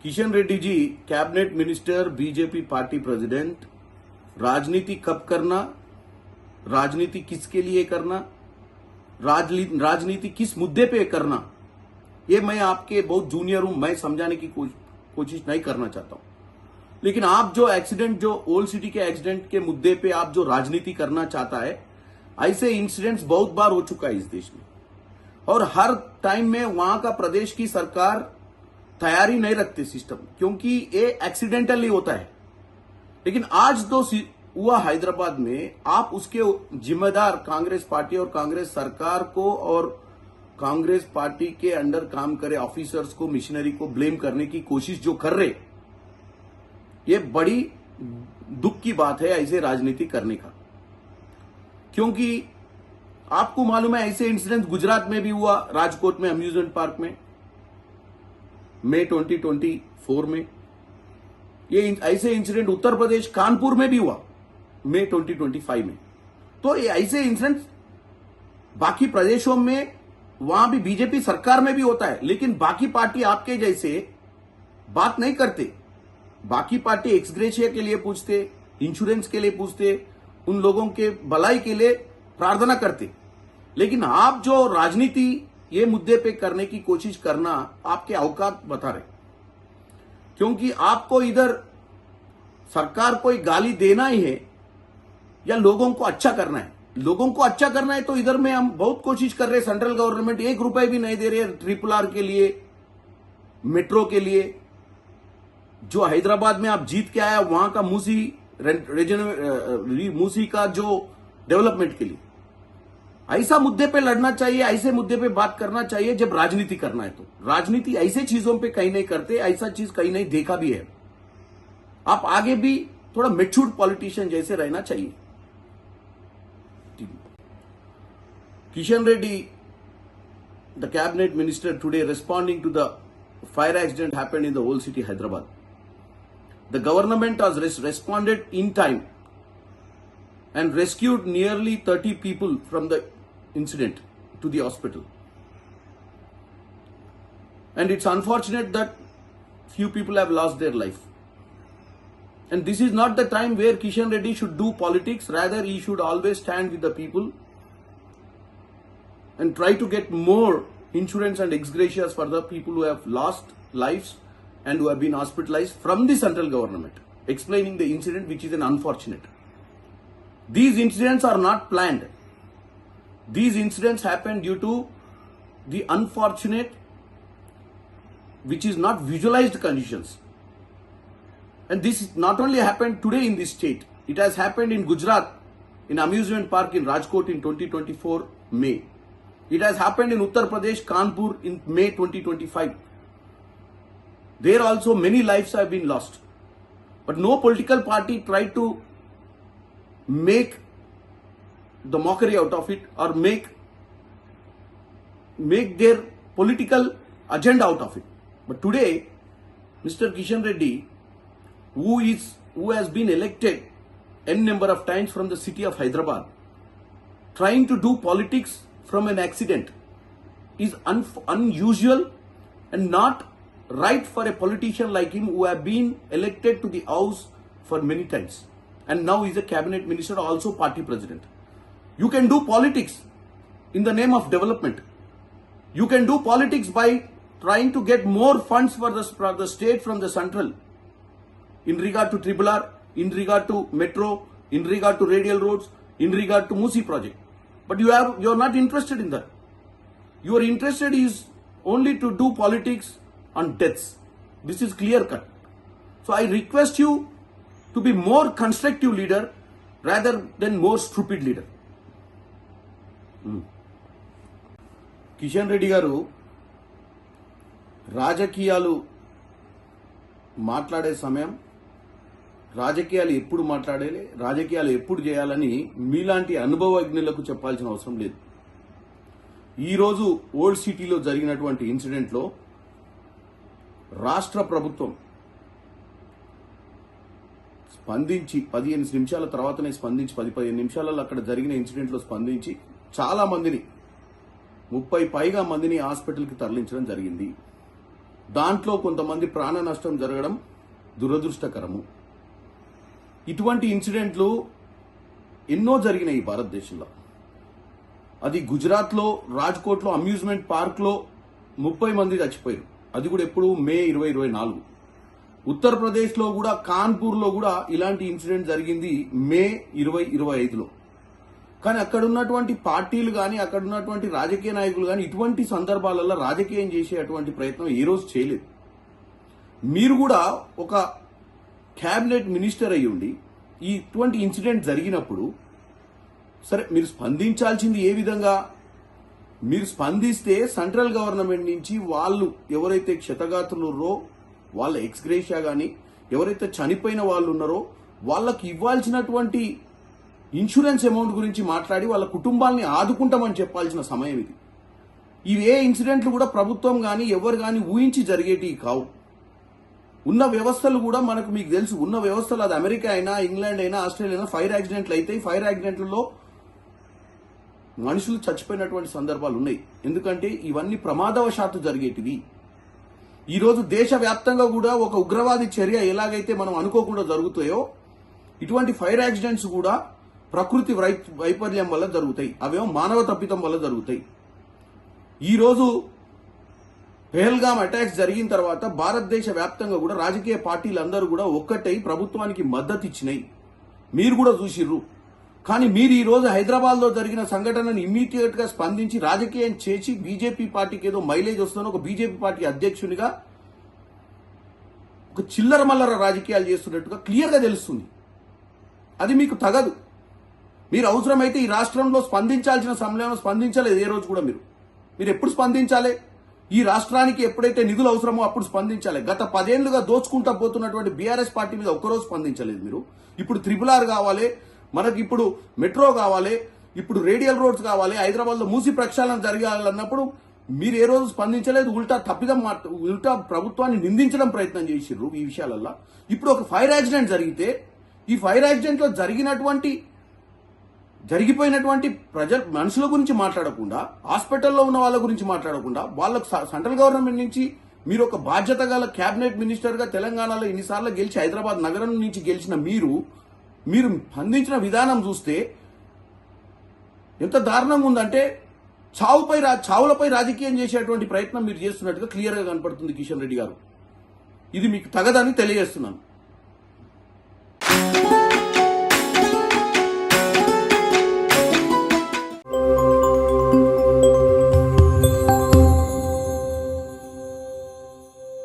Kishan Reddy ji cabinet minister, BJP party president, राजनीति कब करना, राजनीति किसके लिए करना, राजनीति किस मुद्दे पे करना, ये मैं आपके बहुत जूनियर हूं, मैं समझाने की कोशिश नहीं करना चाहता हूं। लेकिन आप जो एक्सीडेंट, जो ओल्ड सिटी के एक्सीडेंट के मुद्दे पे आप जो राजनीति करना चाहता है, ऐसे इंसिडेंट्स बहुत बार हो चुका है इस देश में, और हर टाइम में वहां का प्रदेश की सरकार तैयारी नहीं रखती सिस्टम, क्योंकि ये एक्सीडेंटली होता है। लेकिन आज तो हुआ हैदराबाद में, आप उसके जिम्मेदार कांग्रेस पार्टी और कांग्रेस सरकार को और कांग्रेस पार्टी के अंडर काम करे ऑफिसर्स को, मिशनरी को ब्लेम करने की कोशिश जो कर रहे, ये बड़ी दुख की बात है ऐसे राजनीति करने का। क्योंकि आपको मालूम है ऐसे इंसिडेंट गुजरात में भी हुआ, राजकोट में अम्यूजमेंट पार्क में मई 2024 में। ये ऐसे इंसिडेंट उत्तर प्रदेश कानपुर में भी हुआ मई 2025 में। तो ये ऐसे इंसिडेंट बाकी प्रदेशों में, वहां भी बीजेपी सरकार में भी होता है, लेकिन बाकी पार्टी आपके जैसे बात नहीं करते। बाकी पार्टी एक्सग्रेशिया के लिए पूछते, इंश्योरेंस के लिए पूछते, उन लोगों के भलाई के लिए प्रार्थना करते। लेकिन आप जो राजनीति ये मुद्दे पे करने की कोशिश करना, आपके औकात बता रहे। क्योंकि आपको इधर सरकार को गाली देना ही है या लोगों को अच्छा करना है। लोगों को अच्छा करना है तो इधर में हम बहुत कोशिश कर रहे हैं। सेंट्रल गवर्नमेंट ₹1 भी नहीं दे रहे RRR के लिए, मेट्रो के लिए। जो हैदराबाद में आप जीत के आया, वहां का मूसी का जो डेवलपमेंट के लिए, ऐसा मुद्दे पे लड़ना चाहिए, ऐसे मुद्दे पे बात करना चाहिए जब राजनीति करना है। तो राजनीति ऐसे चीजों पे कहीं नहीं करते, ऐसा चीज कहीं नहीं देखा भी है। आप आगे भी थोड़ा मैच्योर्ड पॉलिटिशियन जैसे रहना चाहिए। Kishan Reddy, the cabinet minister, today responding to the fire accident happened in the old city Hyderabad. The government has responded in time and rescued nearly 30 people from the incident to the hospital. And it's unfortunate that few people have lost their life. And this is not the time where Kishan Reddy should do politics. Rather, he should always stand with the people and try to get more insurance and ex gracias for the people who have lost lives and who have been hospitalized from the central government, explaining the incident, which is an unfortunate. These incidents are not planned. These incidents happen due to the unfortunate, which is not visualized conditions. And this not only happened today in this state, it has happened in Gujarat, in amusement park in Rajkot in 2024 May. It has happened in Uttar Pradesh, Kanpur in May 2025. There also many lives have been lost. But no political party tried to make the mockery out of it or make their political agenda out of it. But today, Mr. Kishan Reddy, who has been elected n number of times from the city of Hyderabad, trying to do politics from an accident is unusual and not right for a politician like him, who have been elected to the house for many times and now is a cabinet minister, also party president. You can do politics in the name of development. You can do politics by trying to get more funds for the state from the central in regard to RRR, in regard to metro, in regard to radial roads, in regard to Musi project. But you are not interested in that. Your interested is only to do politics on deaths. This is clear cut. So I request you to be more constructive leader rather than more stupid leader. Kishan Reddy గారు రాజకీయాలు మాట్లాడే సమయం, రాజకీయాలు ఎప్పుడు మాట్లాడాలి, రాజకీయాలు ఎప్పుడు చేయాలని మీలాంటి అనుభవజ్ఞులకు చెప్పాల్సిన అవసరం లేదు. ఈరోజు ఓల్డ్ సిటీలో జరిగినటువంటి ఇన్సిడెంట్లో రాష్ట్ర ప్రభుత్వం స్పందించి 15 నిమిషాల తర్వాతనే స్పందించి 10-15 నిమిషాలలో అక్కడ జరిగిన ఇన్సిడెంట్లో స్పందించి చాలా మందిని 30 పైగా మందిని హాస్పిటల్కి తరలించడం జరిగింది. దాంట్లో కొంతమంది ప్రాణ నష్టం జరగడం దురదృష్టకరము. ఇటువంటి ఇన్సిడెంట్లు ఎన్నో జరిగినాయి ఈ భారతదేశంలో. అది గుజరాత్లో రాజ్కోట్లో అమ్యూజ్మెంట్ పార్క్లో 30 మంది చచ్చిపోయారు. అది కూడా ఎప్పుడు మే 2024. ఉత్తరప్రదేశ్లో కూడా కాన్పూర్లో కూడా ఇలాంటి ఇన్సిడెంట్ జరిగింది మే 2025లో. కానీ అక్కడ ఉన్నటువంటి పార్టీలు కానీ అక్కడ ఉన్నటువంటి రాజకీయ నాయకులు కానీ ఇటువంటి సందర్భాలలో రాజకీయం చేసే అటువంటి ప్రయత్నం ఏ రోజు చేయలేదు. మీరు కూడా ఒక క్యాబినెట్ మినిస్టర్ అయ్యి ఉండి ఇటువంటి ఇన్సిడెంట్ జరిగినప్పుడు సరే మీరు స్పందించాల్సింది ఏ విధంగా? మీరు స్పందిస్తే సెంట్రల్ గవర్నమెంట్ నుంచి వాళ్ళు ఎవరైతే క్షతగాత్రులున్నారో వాళ్ళ ఎక్స్గ్రేషియా కానీ ఎవరైతే చనిపోయిన వాళ్ళు ఉన్నారో వాళ్ళకి ఇవ్వాల్సినటువంటి ఇన్సూరెన్స్ అమౌంట్ గురించి మాట్లాడి వాళ్ళ కుటుంబాలని ఆదుకుంటామని చెప్పాల్సిన సమయం ఇది. ఇవే ఇన్సిడెంట్లు కూడా ప్రభుత్వం కానీ ఎవరు కానీ ఊహించి జరిగేటివి కావు. ఉన్న వ్యవస్థలు కూడా మనకు మీకు తెలుసు, ఉన్న వ్యవస్థలు అది అమెరికా అయినా ఇంగ్లాండ్ అయినా ఆస్ట్రేలియా అయినా ఫైర్ యాక్సిడెంట్లు అయితే ఫైర్ యాక్సిడెంట్లలో మనుషులు చచ్చిపోయినటువంటి సందర్భాలు ఉన్నాయి. ఎందుకంటే ఇవన్నీ ప్రమాదవశాత్తు జరిగేటివి. ఈరోజు దేశవ్యాప్తంగా కూడా ఒక ఉగ్రవాది చర్య ఎలాగైతే మనం అనుకోకుండా జరుగుతాయో ఇటువంటి ఫైర్ యాక్సిడెంట్స్ కూడా ప్రకృతి వైఫల్యం వల్ల జరుగుతాయి. అవేమో మానవ తప్పిదం వల్ల జరుగుతాయి. ఈరోజు పెహల్గాం అటాక్స్ జరిగిన తర్వాత భారతదేశ వ్యాప్తంగా కూడా రాజకీయ పార్టీలందరూ కూడా ఒక్కటై ప్రభుత్వానికి మద్దతు ఇచ్చినాయి. మీరు కూడా చూసిర్రు. కానీ మీరు ఈ రోజు హైదరాబాద్ లో జరిగిన సంఘటనను ఇమ్మీడియట్ గా స్పందించి రాజకీయం చేసి బీజేపీ పార్టీకి ఏదో మైలేజ్ వస్తుందని ఒక బీజేపీ పార్టీ అధ్యక్షునిగా ఒక చిల్లర మల్లర రాజకీయాలు చేస్తున్నట్టుగా క్లియర్ గా తెలుస్తుంది. అది మీకు తగదు. మీరు అవసరమైతే ఈ రాష్ట్రంలో స్పందించాల్సిన సమయంలో స్పందించలేదు. ఏ రోజు కూడా మీరు ఎప్పుడు స్పందించాలి? ఈ రాష్ట్రానికి ఎప్పుడైతే నిధులు అవసరమో అప్పుడు స్పందించాలి. గత 10 ఏళ్లుగా దోచుకుంటా పోతున్నటువంటి బీఆర్ఎస్ పార్టీ మీద ఒక్కరోజు స్పందించలేదు మీరు. ఇప్పుడు RRR కావాలి, మనకి ఇప్పుడు మెట్రో కావాలి, ఇప్పుడు రేడియల్ రోడ్స్ కావాలి, హైదరాబాద్ లో మూసి ప్రక్షాళన జరగాలన్నప్పుడు మీరు ఏ రోజు స్పందించలేదు. ఉల్టా ప్రభుత్వాన్ని నిందించడం ప్రయత్నం చేసిర్రు ఈ విషయాలల్లో. ఇప్పుడు ఒక ఫైర్ యాక్సిడెంట్ జరిగితే ఈ ఫైర్ యాక్సిడెంట్ లో జరిగిపోయినటువంటి మనుషుల గురించి మాట్లాడకుండా, హాస్పిటల్లో ఉన్న వాళ్ళ గురించి మాట్లాడకుండా, వాళ్ళకు సెంట్రల్ గవర్నమెంట్ నుంచి మీరు ఒక బాధ్యత గల క్యాబినెట్ మినిస్టర్ గా తెలంగాణలో ఇన్నిసార్లు గెలిచి హైదరాబాద్ నగరం నుంచి గెలిచిన మీరు స్పందించిన విధానం చూస్తే ఎంత దారుణంగా ఉందంటే చావులపై రాజకీయం చేసేటువంటి ప్రయత్నం మీరు చేస్తున్నట్టుగా క్లియర్ గా కనపడుతుంది కిషన్ రెడ్డి గారు. ఇది మీకు తగదని తెలియజేస్తున్నాను.